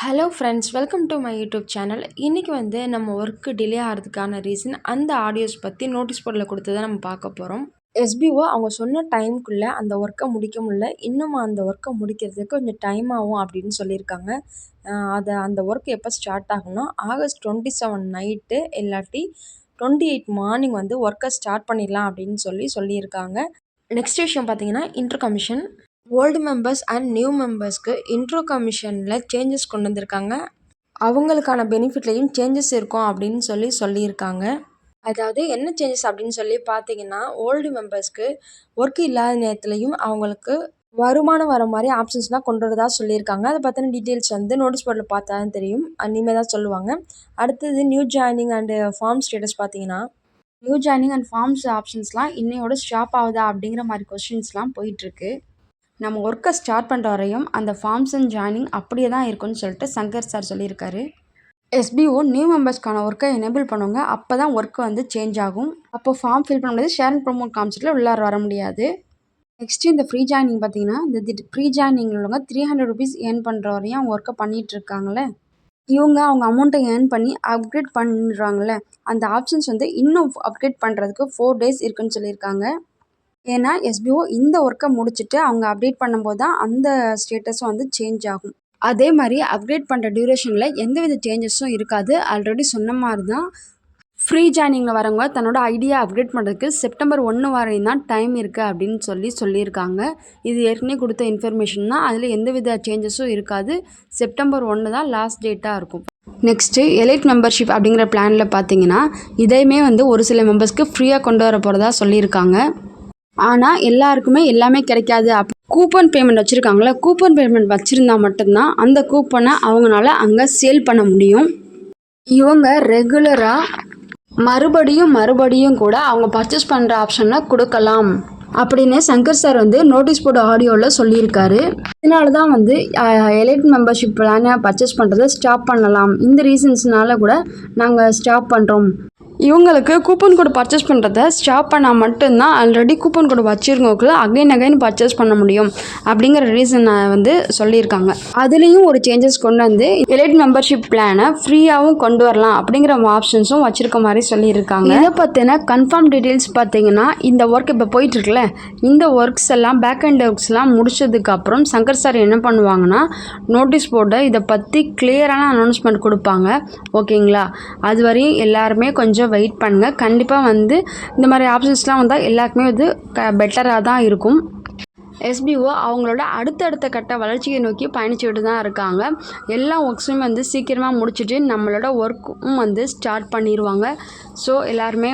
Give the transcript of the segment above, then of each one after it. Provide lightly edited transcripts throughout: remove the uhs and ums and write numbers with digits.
Hello friends, welcome to my YouTube channel. இன்றைக்கி நம்ம work delay ஆகிறதுக்கான ரீசன் அந்த ஆடியோஸ் பற்றி நோட்டீஸ் போர்டில் கொடுத்ததை நம்ம பார்க்க போகிறோம். எஸ்பிஓ அவங்க சொன்ன டைமுக்குள்ளே அந்த ஒர்க்கை முடிக்க முடியல, இன்னும் அந்த ஒர்க்கை முடிக்கிறதுக்கு கொஞ்சம் டைம் ஆகும் அப்படின்னு சொல்லியிருக்காங்க. அந்த ஒர்க் எப்போ ஸ்டார்ட் ஆகும்னா ஆகஸ்ட் 27 நைட்டு இல்லாட்டி 28 மார்னிங் ஒர்க்கை ஸ்டார்ட் பண்ணிடலாம் அப்படின்னு சொல்லியிருக்காங்க. நெக்ஸ்ட் விஷயம் பார்த்தீங்கன்னா, inter commission old members and new மெம்பர்ஸ்க்கு இன்ட்ரோ கமிஷனில் சேஞ்சஸ் கொண்டு வந்திருக்காங்க. அவங்களுக்கான பெனிஃபிட்லேயும் சேஞ்சஸ் இருக்கும் அப்படின்னு சொல்லியிருக்காங்க. அதாவது என்ன சேஞ்சஸ் அப்படின்னு பார்த்தீங்கன்னா, ஓல்டு மெம்பர்ஸ்க்கு ஒர்க் இல்லாத நேரத்துலையும் அவங்களுக்கு வருமானம் வர மாதிரி ஆப்ஷன்ஸ்லாம் கொண்டு வரதா சொல்லியிருக்காங்க. அதை பற்றின டீட்டெயில்ஸ் நோட்டீஸ் போர்டில் பார்த்தா தான் தெரியும், இனிமேல் தான் சொல்லுவாங்க. அடுத்தது new joining and form status பார்த்தீங்கன்னா, நியூ ஜாயினிங் அண்ட் ஃபார்ம்ஸ் ஆப்ஷன்ஸ்லாம் இன்னையோட ஸ்டாப் ஆகுதா அப்படிங்கிற மாதிரி கொஸ்டின்ஸ்லாம் போயிட்டுருக்கு. நம்ம ஒர்க்கை ஸ்டார்ட் பண்ணுற வரையும் அந்த ஃபார்ம்ஸ் அண்ட் ஜாயினிங் அப்படியே தான் இருக்குன்னு சொல்லிட்டு சங்கர் சார் சொல்லியிருக்காரு. எஸ்பிஓ நியூ மெம்பர்ஸ்க்கான ஒர்க்கை எனேபிள் பண்ணுவாங்க, அப்போ தான் ஒர்க்கு சேஞ்ச் ஆகும். அப்போ ஃபார்ம் ஃபில் பண்ண முடியாது, ஷேர் அண்ட் ப்ரொமோட் காமிச்சிட்டு உள்ளார வர முடியாது. நெக்ஸ்ட்டு இந்த ஃப்ரீ ஜாயினிங் பார்த்தீங்கன்னா, இந்த ஃப்ரீ ஜாயினிங் உள்ளவங்க 300 ருபீஸ் ஏர்ன் பண்ணுற வரையும் அவங்க ஒர்க்கை பண்ணிகிட்டு இருக்காங்களே, அவங்க அமௌண்ட்டை ஏர்ன் பண்ணி அப்கிரேட் பண்ணிடுறாங்களே, அந்த ஆப்ஷன்ஸ் இன்னும் அப்கிரேட் பண்ணுறதுக்கு 4 டேஸ் இருக்குன்னு சொல்லியிருக்காங்க. ஏன்னா எஸ்பிஓ இந்த ஒர்க்கை முடிச்சுட்டு அவங்க அப்டேட் பண்ணும்போது தான் அந்த ஸ்டேட்டஸும் சேஞ்ச் ஆகும். அதே மாதிரி அப்டேட் பண்ணுற டியூரேஷனில் எந்தவித சேஞ்சஸும் இருக்காது. ஆல்ரெடி சொன்ன மாதிரி தான் ஃப்ரீ ஜாயினிங்கில் வரவங்க தன்னோட ஐடியா அப்டேட் பண்ணுறதுக்கு செப்டம்பர் 1 வரையும் தான் டைம் இருக்குது அப்படின்னு சொல்லியிருக்காங்க. இது ஏற்கனவே கொடுத்த இன்ஃபர்மேஷன் தான், அதில் எந்தவித சேஞ்சஸும் இருக்காது. செப்டம்பர் 1 தான் லாஸ்ட் டேட்டாக இருக்கும். நெக்ஸ்ட்டு எலைட் மெம்பர்ஷிப் அப்படிங்கிற பிளானில் பார்த்தீங்கன்னா, இதையுமே ஒரு சில மெம்பர்ஸ்க்கு ஃப்ரீயாக கொண்டு வர போகிறதா சொல்லியிருக்காங்க. ஆனால் எல்லாருக்குமே எல்லாமே கிடைக்காது. கூப்பன் பேமெண்ட் வச்சுருக்காங்களே, கூப்பன் பேமெண்ட் வச்சுருந்தா மட்டும்தான் அந்த கூப்பனை அவங்களால அங்கே சேல் பண்ண முடியும். இவங்க ரெகுலராக மறுபடியும் கூட அவங்க பர்ச்சேஸ் பண்ணுற ஆப்ஷனை கொடுக்கலாம் அப்படின்னு சங்கர் சார் நோட்டீஸ் போர்டு ஆடியோவில் சொல்லியிருக்காரு. இதனால தான் எலைட் மெம்பர்ஷிப் பிளானை பர்ச்சேஸ் பண்ணுறதை ஸ்டாப் பண்ணலாம். இந்த ரீசன்ஸ்னால கூட நாங்கள் ஸ்டாப் பண்ணுறோம். இவங்களுக்கு கூப்பன் கோடு பர்ச்சேஸ் பண்ணுறத ஸ்டாப் பண்ணால் மட்டும்தான் ஆல்ரெடி கூப்பன் கோடு வச்சுருக்கவங்களுக்கு அகைன் பர்ச்சேஸ் பண்ண முடியும் அப்படிங்கிற ரீசனை சொல்லியிருக்காங்க. அதுலேயும் ஒரு சேஞ்சஸ் கொண்டு எலைட் மெம்பர்ஷிப் பிளானை ஃப்ரீயாகவும் கொண்டு வரலாம் அப்படிங்கிற ஆப்ஷன்ஸும் வச்சுருக்க மாதிரி சொல்லியிருக்காங்க. இதை பற்றின கன்ஃபார்ம் டீட்டெயில்ஸ் பார்த்தீங்கன்னா, இந்த ஒர்க் இப்போ போயிட்டுருக்குல்ல, இந்த ஒர்க்ஸ் எல்லாம் பேக் அண்ட் ஒர்க்ஸ்லாம் முடிச்சதுக்கப்புறம் சங்கர் சார் என்ன பண்ணுவாங்கன்னா, நோட்டீஸ் போர்டை இதை பற்றி கிளியரான அனௌன்ஸ்மெண்ட் கொடுப்பாங்க. ஓகேங்களா? அது வரையும் எல்லாருமே கொஞ்சம் வெயிட் பண்ணுங்கள். கண்டிப்பாக இந்த மாதிரி ஆப்ஷன்ஸ்லாம் வந்தால் எல்லாருக்குமே பெட்டராக தான் இருக்கும். எஸ்பிஓ அவங்களோட அடுத்தடுத்த கட்ட வளர்ச்சியை நோக்கி பயணிச்சுட்டு தான் இருக்காங்க. எல்லா ஒர்க்ஸுமே சீக்கிரமாக முடிச்சுட்டு நம்மளோட ஒர்க்கும் ஸ்டார்ட் பண்ணிடுவாங்க. ஸோ எல்லாருமே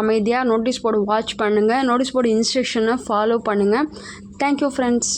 அமைதியாக நோட்டீஸ் போர்டு வாட்ச் பண்ணுங்கள், நோட்டீஸ் போர்டு இன்ஸ்ட்ரக்ஷனை ஃபாலோ பண்ணுங்கள். Thank you friends.